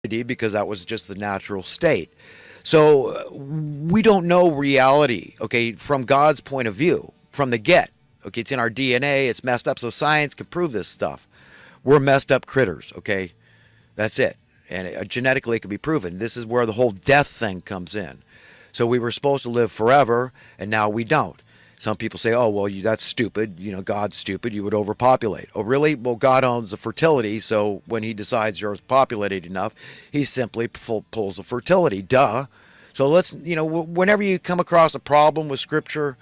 because that was just the natural state. So we don't know reality, okay, from God's point of view, from the get. Okay, it's in our DNA, it's messed up, so science can prove this stuff. We're messed up critters, okay? That's it. And genetically it can be proven. This is where the whole death thing comes in. So we were supposed to live forever, and now we don't. Some people say, oh, well, that's stupid. You know, God's stupid. You would overpopulate. Oh, really? Well, God owns the fertility, so when he decides you're populated enough, he simply pulls the fertility. Duh. So let's, whenever you come across a problem with Scripture,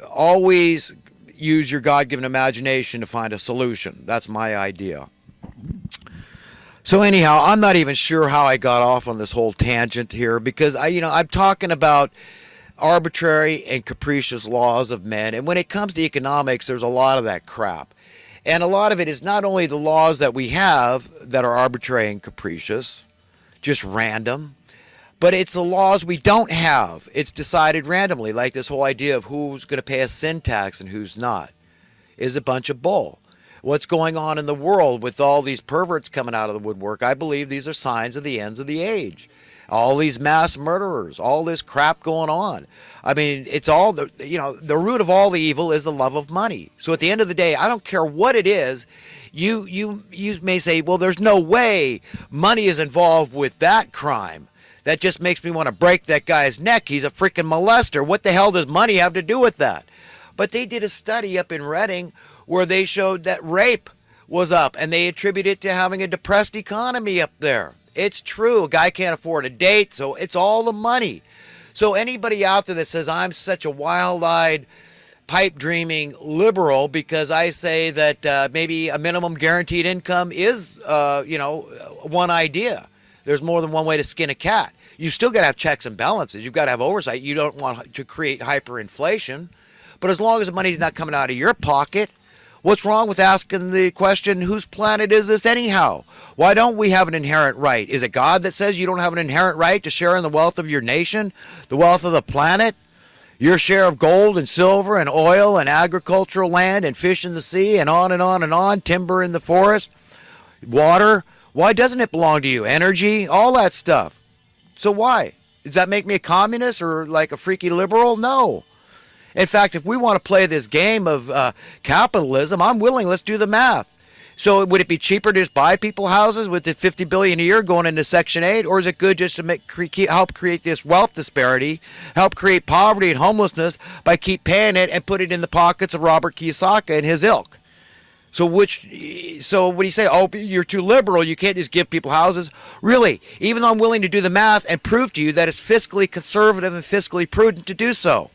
always use your God-given imagination to find a solution. That's my idea. So anyhow, I'm not even sure how I got off on this whole tangent here because I'm talking about arbitrary and capricious laws of men. And when it comes to economics, there's a lot of that crap. And a lot of it is not only the laws that we have that are arbitrary and capricious, just random, but it's the laws we don't have. It's decided randomly, like this whole idea of who's going to pay a sin tax and who's not is a bunch of bull. What's going on in the world with all these perverts coming out of the woodwork, I believe these are signs of the ends of the age. All these mass murderers, all this crap going on. I mean, it's all, the root of all the evil is the love of money. So at the end of the day, I don't care what it is. You may say, well, there's no way money is involved with that crime. That just makes me want to break that guy's neck. He's a freaking molester. What the hell does money have to do with that? But they did a study up in Reading where they showed that rape was up, and they attribute it to having a depressed economy up there. It's true. A guy can't afford a date, so it's all the money. So anybody out there that says I'm such a wild-eyed, pipe-dreaming liberal because I say that maybe a minimum guaranteed income is, one idea. There's more than one way to skin a cat. You still got to have checks and balances. You've got to have oversight. You don't want to create hyperinflation. But as long as the money's not coming out of your pocket, what's wrong with asking the question, whose planet is this anyhow? Why don't we have an inherent right? Is it God that says you don't have an inherent right to share in the wealth of your nation, the wealth of the planet, your share of gold and silver and oil and agricultural land and fish in the sea and on and on and on, timber in the forest, water? Why doesn't it belong to you? Energy, all that stuff. So why? Does that make me a communist or like a freaky liberal? No. In fact, if we want to play this game of capitalism, I'm willing. Let's do the math. So would it be cheaper to just buy people houses with the $50 billion a year going into Section 8? Or is it good just to help create this wealth disparity, help create poverty and homelessness by keep paying it and put it in the pockets of Robert Kiyosaki and his ilk? So when you say, oh, you're too liberal, you can't just give people houses. Really, even though I'm willing to do the math and prove to you that it's fiscally conservative and fiscally prudent to do so.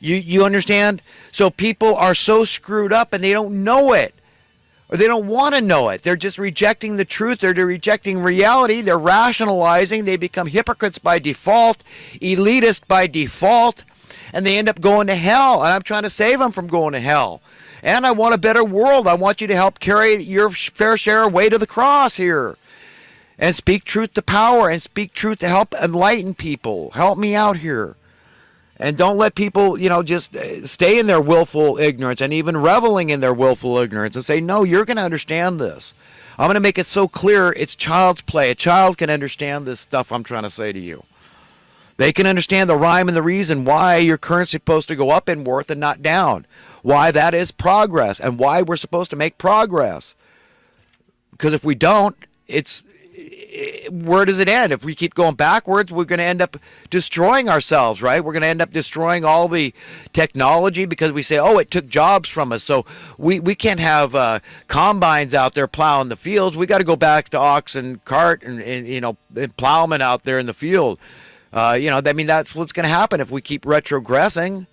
You understand? So people are so screwed up and they don't know it. Or they don't want to know it. They're just rejecting the truth. They're rejecting reality. They're rationalizing. They become hypocrites by default, elitist by default, and they end up going to hell. And I'm trying to save them from going to hell. And I want a better world. I want you to help carry your fair share of weight of the cross here. And speak truth to power and speak truth to help enlighten people. Help me out here. And don't let people, just stay in their willful ignorance and even reveling in their willful ignorance and say, no, you're going to understand this. I'm going to make it so clear it's child's play. A child can understand this stuff I'm trying to say to you. They can understand the rhyme and the reason why your currency's supposed to go up in worth and not down. Why that is progress and why we're supposed to make progress. Because if we don't, where does it end? If we keep going backwards, we're going to end up destroying ourselves, right? We're going to end up destroying all the technology because we say, oh, it took jobs from us. So we can't have combines out there plowing the fields. We got to go back to ox and cart and plowmen out there in the field. That's what's going to happen if we keep retrogressing.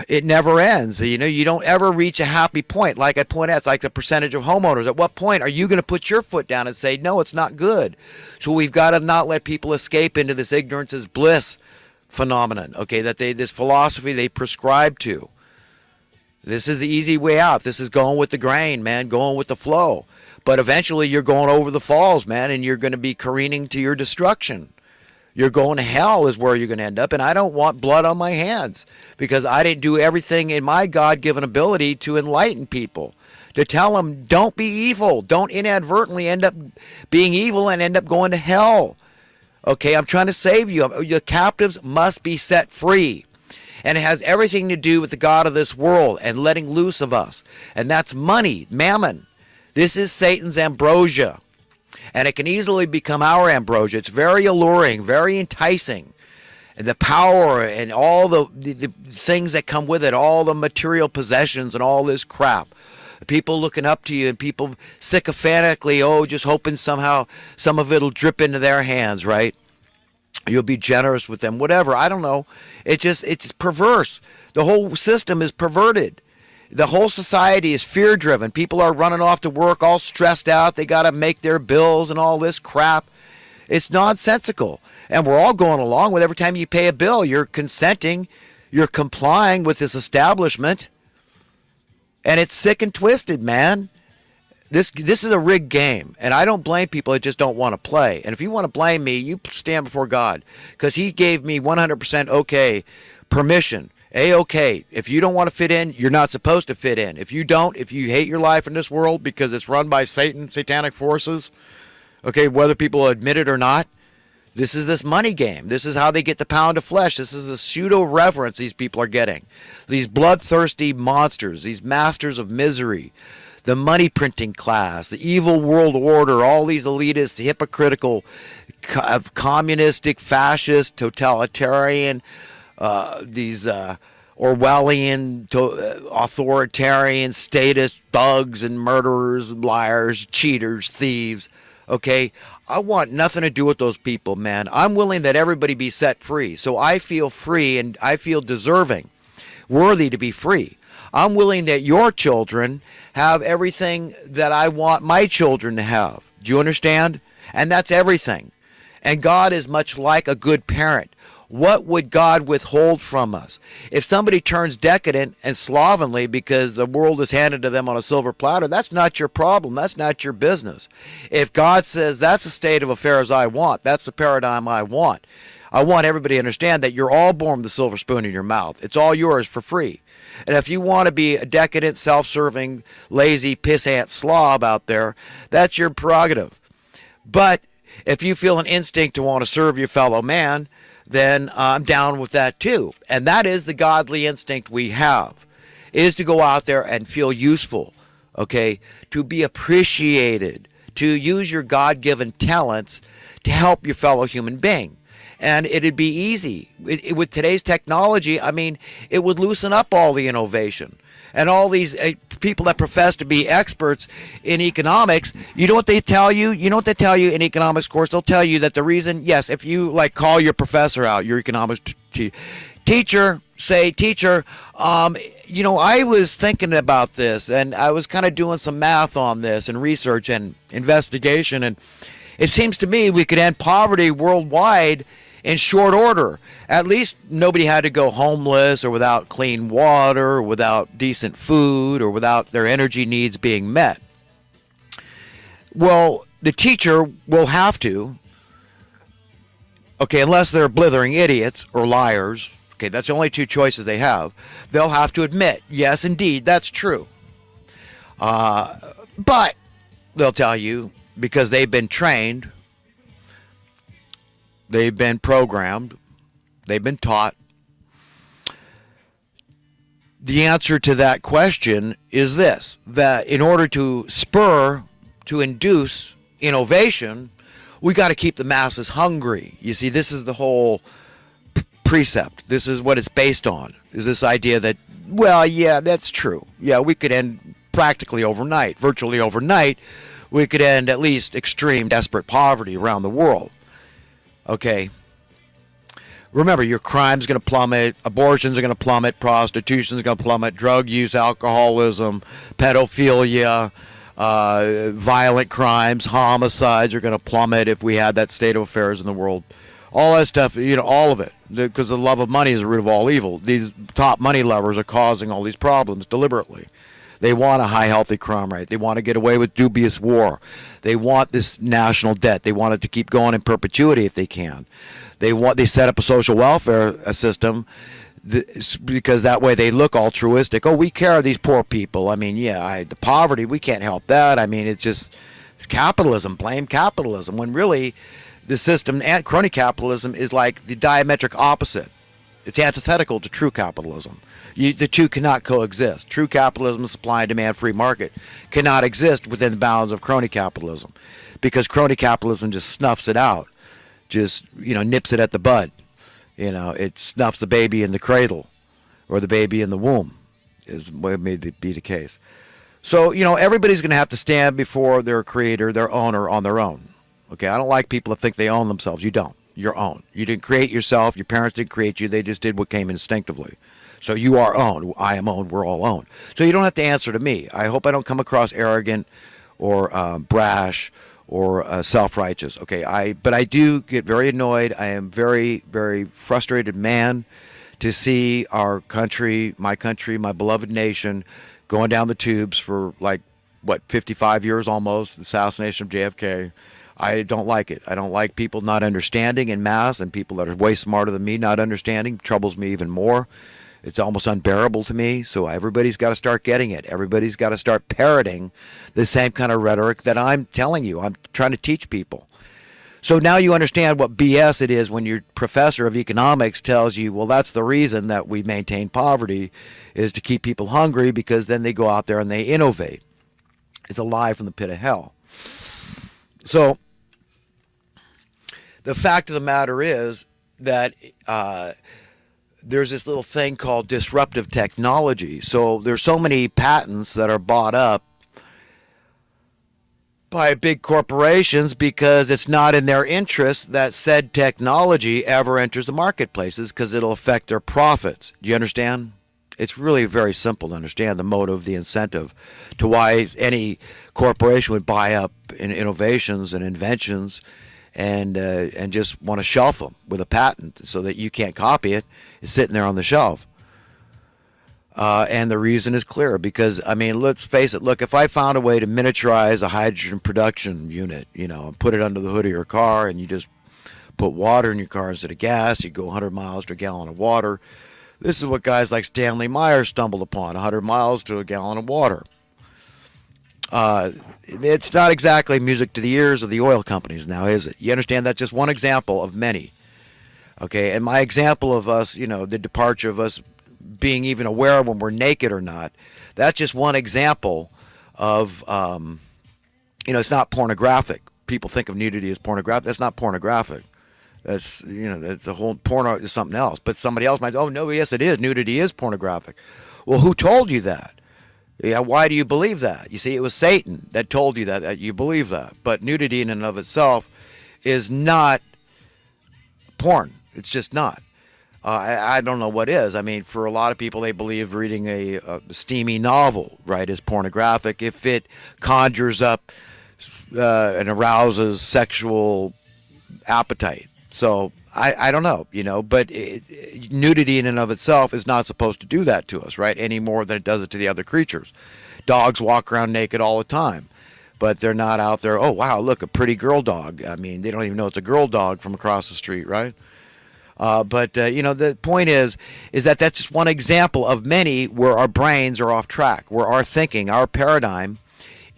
It never ends. You don't ever reach a happy point. Like I point out, it's like the percentage of homeowners. At what point are you going to put your foot down and say, no, it's not good? So we've got to not let people escape into this ignorance is bliss phenomenon, okay, this philosophy they prescribe to. This is the easy way out. This is going with the grain, man, going with the flow. But eventually you're going over the falls, man, and you're going to be careening to your destruction. You're going to hell is where you're going to end up, and I don't want blood on my hands because I didn't do everything in my God-given ability to enlighten people, to tell them, don't be evil. Don't inadvertently end up being evil and end up going to hell. Okay, I'm trying to save you. Your captives must be set free. And it has everything to do with the God of this world and letting loose of us. And that's money, mammon. This is Satan's ambrosia. And it can easily become our ambrosia. It's very alluring, very enticing. And the power and all the things that come with it, all the material possessions and all this crap. People looking up to you and people sycophantically, just hoping somehow some of it'll drip into their hands, right? You'll be generous with them, whatever. I don't know. It's perverse. The whole system is perverted. The whole society is fear-driven. People are running off to work all stressed out. They got to make their bills and all this crap. It's nonsensical. And we're all going along with every time you pay a bill, you're consenting, you're complying with this establishment. And it's sick and twisted, man. This is a rigged game, and I don't blame people that just don't want to play. And if you want to blame me, you stand before God, because he gave me 100% okay permission. A-okay. If you don't want to fit in, you're not supposed to fit in. If you hate your life in this world because it's run by Satan, satanic forces, okay, whether people admit it or not, this is this money game. This is how they get the pound of flesh. This is the pseudo-reverence these people are getting. These bloodthirsty monsters, these masters of misery, the money printing class, the evil world order, all these elitist, hypocritical, communistic, fascist, totalitarian, these Orwellian, authoritarian, statist thugs and murderers, liars, cheaters, thieves. Okay, I want nothing to do with those people, man. I'm willing that everybody be set free. So I feel free and I feel deserving, worthy to be free. I'm willing that your children have everything that I want my children to have. Do you understand? And that's everything. And God is much like a good parent. What would God withhold from us? If somebody turns decadent and slovenly because the world is handed to them on a silver platter, that's not your problem. That's not your business. If God says that's the state of affairs I want, that's the paradigm I want everybody to understand that you're all born with a silver spoon in your mouth. It's all yours for free. And if you want to be a decadent, self-serving, lazy, pissant slob out there, that's your prerogative. But if you feel an instinct to want to serve your fellow man, then I'm down with that too. And that is the godly instinct we have, is to go out there and feel useful, okay, to be appreciated, to use your God-given talents to help your fellow human being. And it'd be easy. With today's technology, I mean, it would loosen up all the innovation. And all these people that profess to be experts in economics, you know what they tell you? You know what they tell you in economics course? They'll tell you that the reason, yes, if you like call your professor out, your economics teacher, say, teacher, I was thinking about this and I was kind of doing some math on this and research and investigation. And it seems to me we could end poverty worldwide in short order. At least nobody had to go homeless or without clean water or without decent food or without their energy needs being met. Well, the teacher will have to, okay, unless they're blithering idiots or liars, okay, that's the only two choices they have, they'll have to admit, yes, indeed, that's true. But they'll tell you, because they've been trained, they've been programmed, they've been taught. The answer to that question is this, that in order to induce innovation, we got to keep the masses hungry. You see, this is the whole precept. This is what it's based on, is this idea that, well, yeah, that's true. Yeah, we could end practically overnight, virtually overnight, we could end at least extreme, desperate poverty around the world. Okay. Remember, your crime's going to plummet, abortions are going to plummet, prostitution's going to plummet, drug use, alcoholism, pedophilia, violent crimes, homicides are going to plummet if we had that state of affairs in the world. All that stuff, all of it, because the love of money is the root of all evil. These top money lovers are causing all these problems deliberately. They want a high, healthy crime rate. They want to get away with dubious war. They want this national debt. They want it to keep going in perpetuity if they can. They set up a social welfare system Because that way they look altruistic. Oh, we care of these poor people. I mean, yeah, the poverty, we can't help that. I mean, it's just capitalism, blame capitalism, when really the system and crony capitalism is like the diametric opposite. It's antithetical to true capitalism. The two cannot coexist. True capitalism, supply and demand, free market, cannot exist within the bounds of crony capitalism, because crony capitalism just snuffs it out, just nips it at the bud. It snuffs the baby in the cradle, or the baby in the womb, is what may be the case. So everybody's going to have to stand before their creator, their owner, on their own. Okay, I don't like people that think they own themselves. You don't. You're owned. You didn't create yourself. Your parents didn't create you. They just did what came instinctively. So you are owned. I am owned. We're all owned. So you don't have to answer to me. I hope I don't come across arrogant or brash or self-righteous. Okay, but I do get very annoyed. I am very, very frustrated man to see our country, my beloved nation, going down the tubes for 55 years almost, the assassination of JFK. I don't like it. I don't like people not understanding en masse, and people that are way smarter than me not understanding troubles me even more. It's almost unbearable to me. So everybody's got to start getting it. Everybody's got to start parroting the same kind of rhetoric that I'm telling you. I'm trying to teach people. So now you understand what BS it is when your professor of economics tells you, well, that's the reason that we maintain poverty, is to keep people hungry, because then they go out there and they innovate. It's a lie from the pit of hell. So the fact of the matter is that there's this little thing called disruptive technology. So there's so many patents that are bought up by big corporations because it's not in their interest that said technology ever enters the marketplaces, because it'll affect their profits. Do you understand? It's really very simple to understand the motive, the incentive to why any corporation would buy up innovations and inventions and just want to shelf them with a patent so that you can't copy it. It's sitting there on the shelf. And the reason is clear, because, I mean, let's face it. Look, if I found a way to miniaturize a hydrogen production unit, and put it under the hood of your car, and you just put water in your car instead of gas, you go 100 miles to a gallon of water. This is what guys like Stanley Meyer stumbled upon, 100 miles to a gallon of water. It's not exactly music to the ears of the oil companies now, is it? You understand? That's just one example of many. Okay, and my example of us, the departure of us being even aware when we're naked or not, that's just one example of, it's not pornographic. People think of nudity as pornographic. That's not pornographic. That's, that's the whole porno is something else. But somebody else might say, oh, no, yes, it is. Nudity is pornographic. Well, who told you that? Yeah, why do you believe that? You see, it was Satan that told you that you believe that. But nudity in and of itself is not porn. It's just not. I don't know what is. I mean, for a lot of people, they believe reading a steamy novel, right, is pornographic if it conjures up and arouses sexual appetite. So I don't know, but nudity in and of itself is not supposed to do that to us, right, any more than it does it to the other creatures. Dogs walk around naked all the time, but they're not out there, oh, wow, look, a pretty girl dog. I mean, they don't even know it's a girl dog from across the street, right? But the point is that that's just one example of many where our brains are off track, where our thinking, our paradigm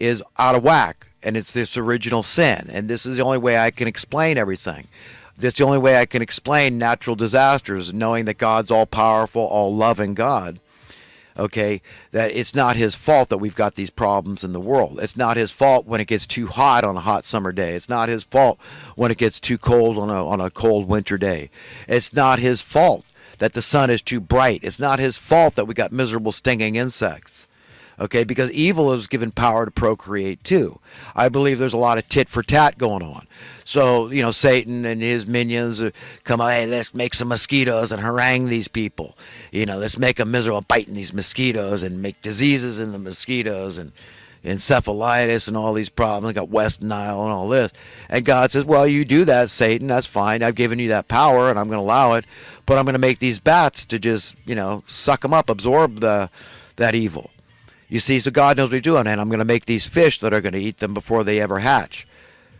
is out of whack, and it's this original sin. And this is the only way I can explain everything. That's the only way I can explain natural disasters, knowing that God's all-powerful, all-loving God. Okay, that it's not his fault that we've got these problems in the world. It's not his fault when it gets too hot on a hot summer day. It's not his fault when it gets too cold on a cold winter day. It's not his fault that the sun is too bright. It's not his fault that we got miserable stinging insects. Okay, because evil is given power to procreate too. I believe there's a lot of tit for tat going on. So, Satan and his minions come out, hey, let's make some mosquitoes and harangue these people. Let's make them miserable biting these mosquitoes and make diseases in the mosquitoes and encephalitis and all these problems. I got West Nile and all this. And God says, well, you do that, Satan. That's fine. I've given you that power and I'm going to allow it. But I'm going to make these bats to just, suck them up, absorb that evil. You see, so God knows what he's doing, and I'm going to make these fish that are going to eat them before they ever hatch.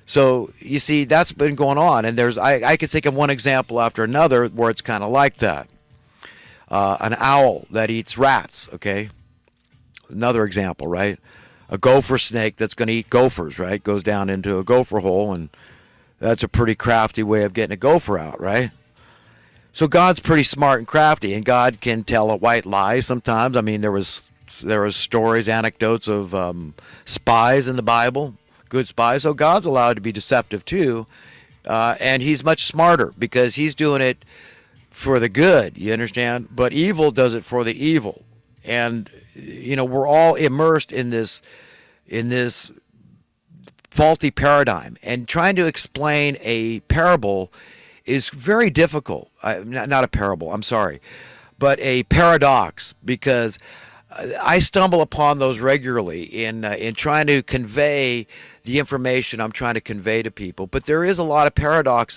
So, you see, that's been going on, and I could think of one example after another where it's kind of like that. an owl that eats rats, okay? Another example, right? A gopher snake that's going to eat gophers, right? Goes down into a gopher hole, and that's a pretty crafty way of getting a gopher out, right? So God's pretty smart and crafty, and God can tell a white lie sometimes. I mean, there was stories, anecdotes of spies in the Bible, good spies. So God's allowed to be deceptive too, and He's much smarter because He's doing it for the good. You understand? But evil does it for the evil, and we're all immersed in this faulty paradigm, and trying to explain a parable is very difficult. Not a parable, I'm sorry, but a paradox, because I stumble upon those regularly in trying to convey the information I'm trying to convey to people. But there is a lot of paradox